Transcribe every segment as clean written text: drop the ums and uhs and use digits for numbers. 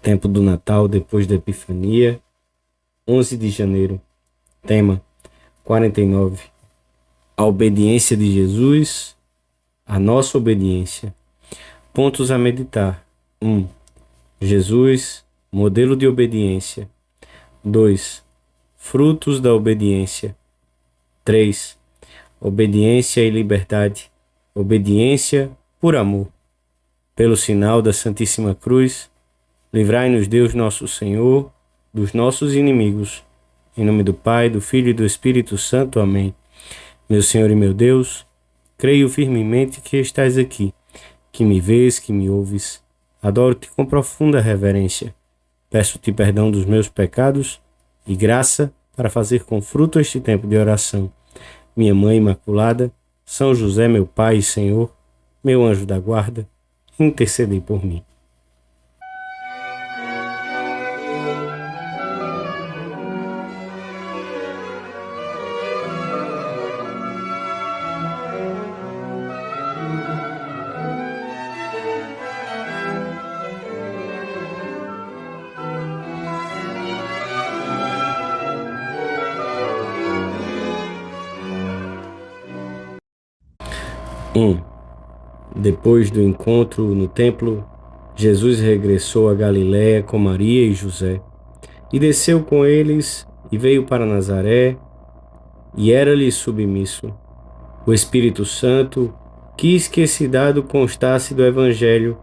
Tempo do Natal depois da Epifania, 11 de janeiro. Tema 49. A obediência de Jesus, a nossa obediência. Pontos a meditar. 1. Jesus, modelo de obediência. 2. Frutos da obediência. 3. Obediência e liberdade. Obediência por amor. Pelo sinal da Santíssima Cruz, livrai-nos Deus nosso Senhor dos nossos inimigos. Em nome do Pai, do Filho e do Espírito Santo. Amém. Meu Senhor e meu Deus, creio firmemente que estás aqui, que me vês, que me ouves. Adoro-te com profunda reverência. Peço-te perdão dos meus pecados e graça para fazer com fruto este tempo de oração. Minha Mãe Imaculada, São José, meu Pai e Senhor, meu anjo da guarda, intercedei por mim. Depois do encontro no templo, Jesus regressou a Galiléia com Maria e José, e desceu com eles e veio para Nazaré, e era-lhe submisso. O Espírito Santo quis que esse dado constasse do Evangelho,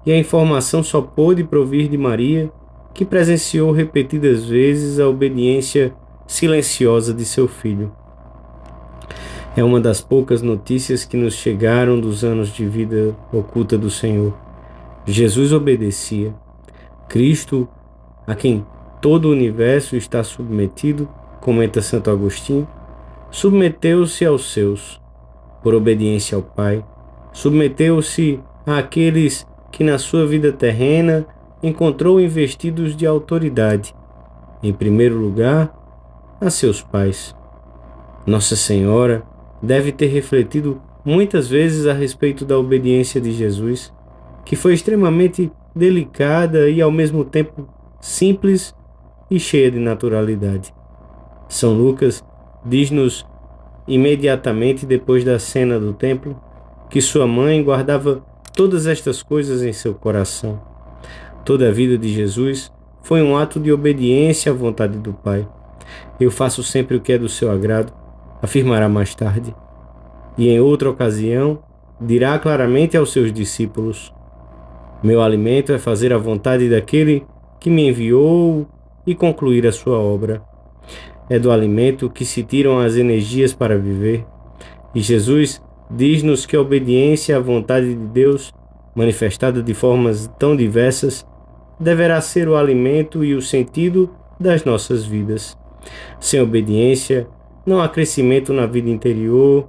e a informação só pôde provir de Maria, que presenciou repetidas vezes a obediência silenciosa de seu filho. É uma das poucas notícias que nos chegaram dos anos de vida oculta do Senhor. Jesus obedecia. Cristo, a quem todo o universo está submetido, comenta Santo Agostinho, submeteu-se aos seus, por obediência ao Pai. Submeteu-se àqueles que na sua vida terrena encontrou investidos de autoridade. Em primeiro lugar, a seus pais. Nossa Senhora deve ter refletido muitas vezes a respeito da obediência de Jesus, que foi extremamente delicada e ao mesmo tempo simples e cheia de naturalidade. São Lucas diz-nos imediatamente depois da cena do templo que sua mãe guardava todas estas coisas em seu coração. Toda a vida de Jesus foi um ato de obediência à vontade do Pai. Eu faço sempre o que é do seu agrado, afirmará mais tarde, e em outra ocasião dirá claramente aos seus discípulos: meu alimento é fazer a vontade daquele que me enviou e concluir a sua obra. É do alimento que se tiram as energias para viver, e Jesus diz-nos que a obediência à vontade de Deus, manifestada de formas tão diversas, deverá ser o alimento e o sentido das nossas vidas. Sem obediência, não há crescimento na vida interior,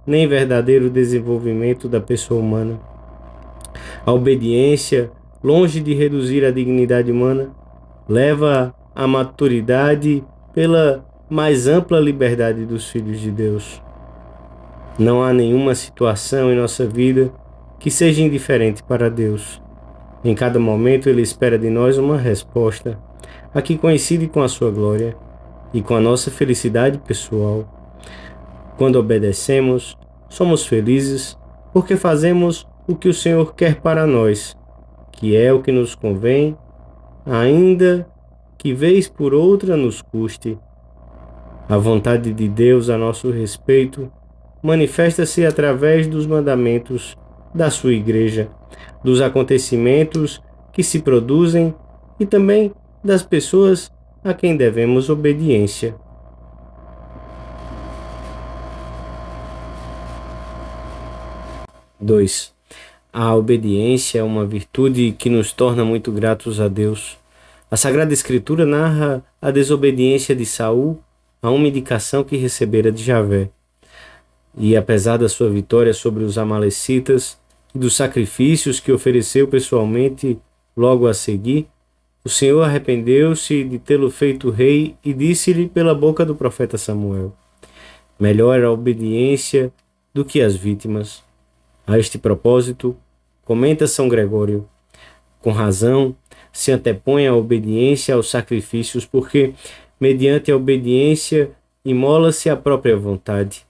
nem verdadeiro desenvolvimento da pessoa humana. A obediência, longe de reduzir a dignidade humana, leva à maturidade pela mais ampla liberdade dos filhos de Deus. Não há nenhuma situação em nossa vida que seja indiferente para Deus. Em cada momento Ele espera de nós uma resposta, a que coincide com a sua glória e com a nossa felicidade pessoal. Quando obedecemos, somos felizes porque fazemos o que o Senhor quer para nós, que é o que nos convém, ainda que vez por outra nos custe. A vontade de Deus a nosso respeito manifesta-se através dos mandamentos da sua Igreja, dos acontecimentos que se produzem e também das pessoas a quem devemos obediência. A obediência é uma virtude que nos torna muito gratos a Deus. A Sagrada Escritura narra a desobediência de Saul a uma indicação que recebera de Javé. E apesar da sua vitória sobre os amalecitas e dos sacrifícios que ofereceu pessoalmente logo a seguir, o Senhor arrependeu-se de tê-lo feito rei e disse-lhe pela boca do profeta Samuel: melhor a obediência do que as vítimas. A este propósito, comenta São Gregório, com razão, se antepõe a obediência aos sacrifícios, porque, mediante a obediência, imola-se a própria vontade.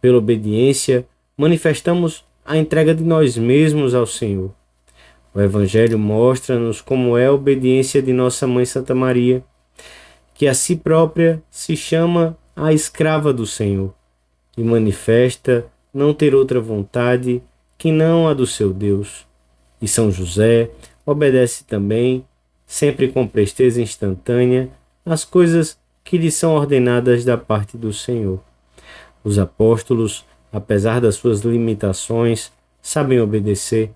Pela obediência, manifestamos a entrega de nós mesmos ao Senhor. O Evangelho mostra-nos como é a obediência de Nossa Mãe Santa Maria, que a si própria se chama a escrava do Senhor e manifesta não ter outra vontade que não a do seu Deus. E São José obedece também, sempre com presteza instantânea, às coisas que lhe são ordenadas da parte do Senhor. Os apóstolos, apesar das suas limitações, sabem obedecer,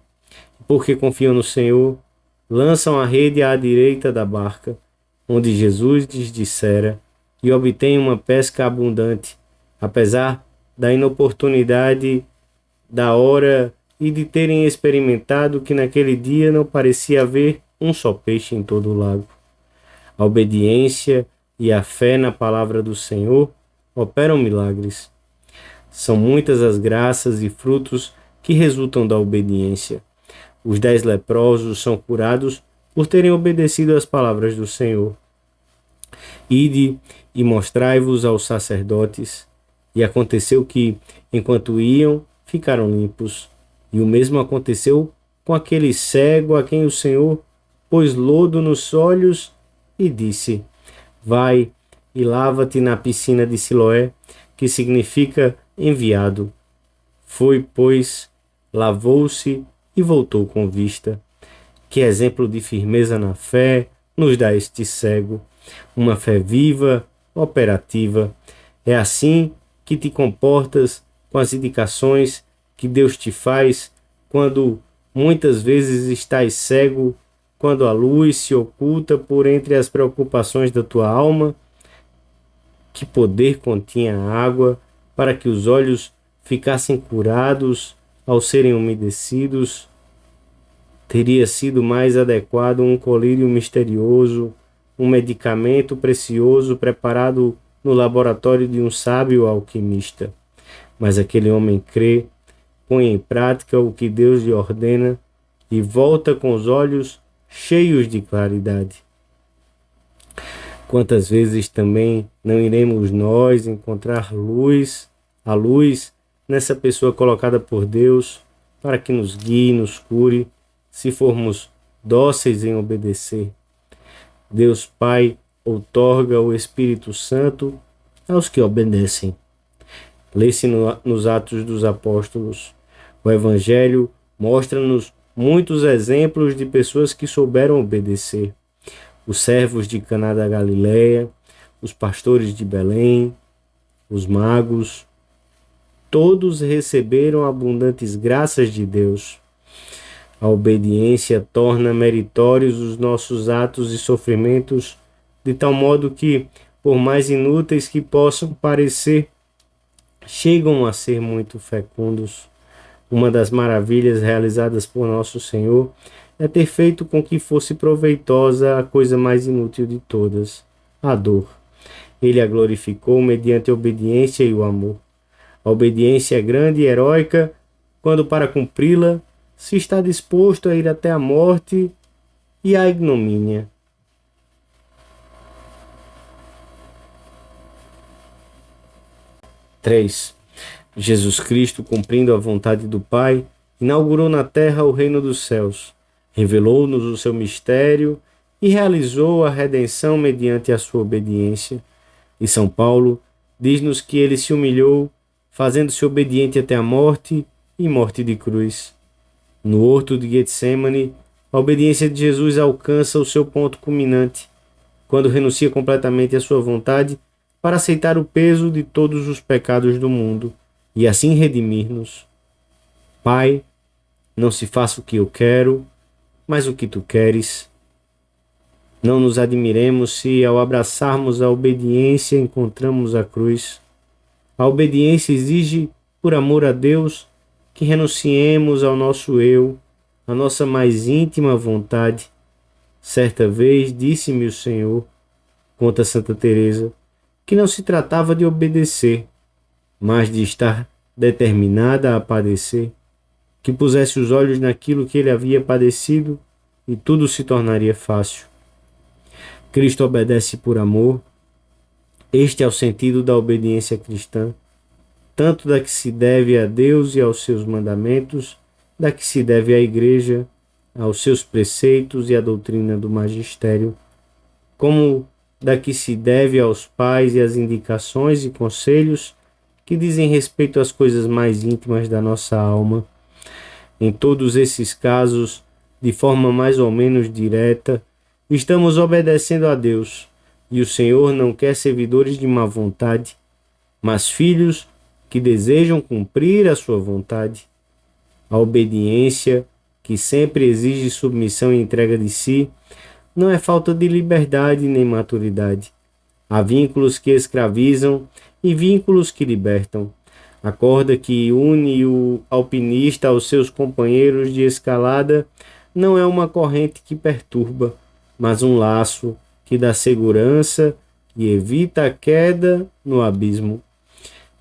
porque confiam no Senhor, lançam a rede à direita da barca, onde Jesus lhes dissera, e obtêm uma pesca abundante, apesar da inoportunidade da hora e de terem experimentado que naquele dia não parecia haver um só peixe em todo o lago. A obediência e a fé na palavra do Senhor operam milagres. São muitas as graças e frutos que resultam da obediência. Os 10 leprosos são curados por terem obedecido às palavras do Senhor. Ide e mostrai-vos aos sacerdotes. E aconteceu que, enquanto iam, ficaram limpos. E o mesmo aconteceu com aquele cego a quem o Senhor pôs lodo nos olhos e disse: vai e lava-te na piscina de Siloé, que significa enviado. Foi, pois, lavou-se e voltou com vista. Que exemplo de firmeza na fé nos dá este cego! Uma fé viva, operativa. É assim que te comportas com as indicações que Deus te faz quando muitas vezes estás cego, quando a luz se oculta por entre as preocupações da tua alma? Que poder continha a água para que os olhos ficassem curados ao serem umedecidos? Teria sido mais adequado um colírio misterioso, um medicamento precioso preparado no laboratório de um sábio alquimista. Mas aquele homem crê, põe em prática o que Deus lhe ordena e volta com os olhos cheios de claridade. Quantas vezes também não iremos nós encontrar a luz nessa pessoa colocada por Deus para que nos guie, nos cure, se formos dóceis em obedecer. Deus Pai outorga o Espírito Santo aos que obedecem. Lê-se nos Atos dos Apóstolos. O Evangelho mostra-nos muitos exemplos de pessoas que souberam obedecer. Os servos de Caná da Galileia, os pastores de Belém, os magos, todos receberam abundantes graças de Deus. A obediência torna meritórios os nossos atos e sofrimentos, de tal modo que, por mais inúteis que possam parecer, chegam a ser muito fecundos. Uma das maravilhas realizadas por nosso Senhor é ter feito com que fosse proveitosa a coisa mais inútil de todas, a dor. Ele a glorificou mediante a obediência e o amor. A obediência é grande e heróica quando, para cumpri-la, se está disposto a ir até a morte e a ignomínia. Três. Jesus Cristo, cumprindo a vontade do Pai, inaugurou na terra o reino dos céus, revelou-nos o seu mistério e realizou a redenção mediante a sua obediência. E São Paulo diz-nos que ele se humilhou, fazendo-se obediente até a morte e morte de cruz. No horto de Getsêmani, a obediência de Jesus alcança o seu ponto culminante, quando renuncia completamente à sua vontade para aceitar o peso de todos os pecados do mundo e assim redimir-nos. Pai, não se faça o que eu quero, mas o que tu queres. Não nos admiremos se, ao abraçarmos a obediência, encontramos a cruz. A obediência exige, por amor a Deus, que renunciemos ao nosso eu, à nossa mais íntima vontade. Certa vez disse-me o Senhor, conta Santa Teresa, que não se tratava de obedecer, mas de estar determinada a padecer, que pusesse os olhos naquilo que ele havia padecido e tudo se tornaria fácil. Cristo obedece por amor. Este é o sentido da obediência cristã, tanto da que se deve a Deus e aos seus mandamentos, da que se deve à Igreja, aos seus preceitos e à doutrina do magistério, como da que se deve aos pais e às indicações e conselhos que dizem respeito às coisas mais íntimas da nossa alma. Em todos esses casos, de forma mais ou menos direta, estamos obedecendo a Deus, e o Senhor não quer servidores de má vontade, mas filhos que desejam cumprir a sua vontade. A obediência, que sempre exige submissão e entrega de si, não é falta de liberdade nem maturidade. Há vínculos que escravizam e vínculos que libertam. A corda que une o alpinista aos seus companheiros de escalada não é uma corrente que perturba, mas um laço que dá segurança e evita a queda no abismo.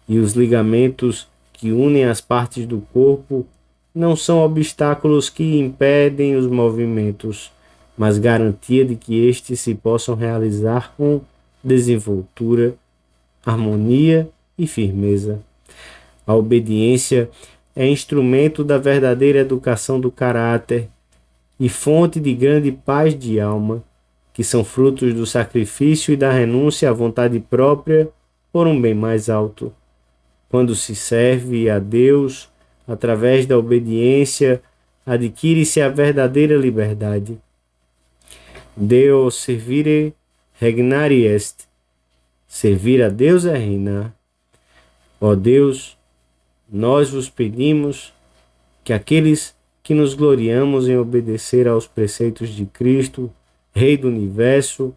E os ligamentos que unem as partes do corpo não são obstáculos que impedem os movimentos, mas garantia de que estes se possam realizar com desenvoltura, harmonia e firmeza. A obediência é instrumento da verdadeira educação do caráter e fonte de grande paz de alma, que são frutos do sacrifício e da renúncia à vontade própria por um bem mais alto. Quando se serve a Deus através da obediência, adquire-se a verdadeira liberdade. Deo servire regnari est. Servir a Deus é reinar. Ó Deus, nós vos pedimos que aqueles que nos gloriamos em obedecer aos preceitos de Cristo, Rei do Universo,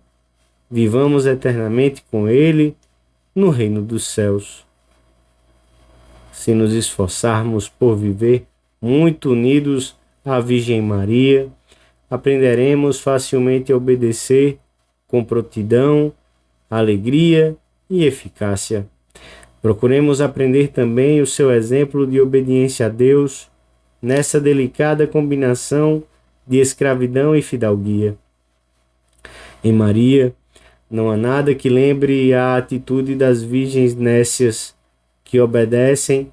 vivamos eternamente com Ele no reino dos céus. Se nos esforçarmos por viver muito unidos à Virgem Maria, aprenderemos facilmente a obedecer com prontidão, alegria e eficácia. Procuremos aprender também o seu exemplo de obediência a Deus nessa delicada combinação de escravidão e fidalguia. Em Maria, não há nada que lembre a atitude das virgens nécias que obedecem,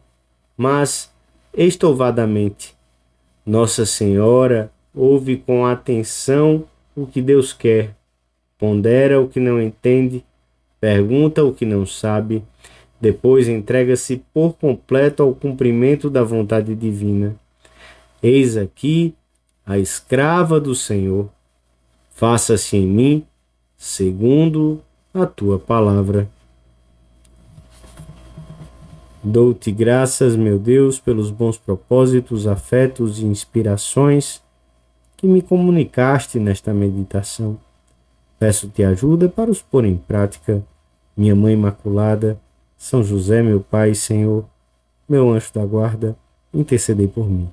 mas estouvadamente. Nossa Senhora ouve com atenção o que Deus quer, pondera o que não entende, pergunta o que não sabe, depois entrega-se por completo ao cumprimento da vontade divina. Eis aqui a escrava do Senhor. Faça-se em mim segundo a tua palavra. Dou-te graças, meu Deus, pelos bons propósitos, afetos e inspirações que me comunicaste nesta meditação. Peço-te ajuda para os pôr em prática. Minha Mãe Imaculada, São José, meu Pai e Senhor, meu anjo da guarda, intercedei por mim.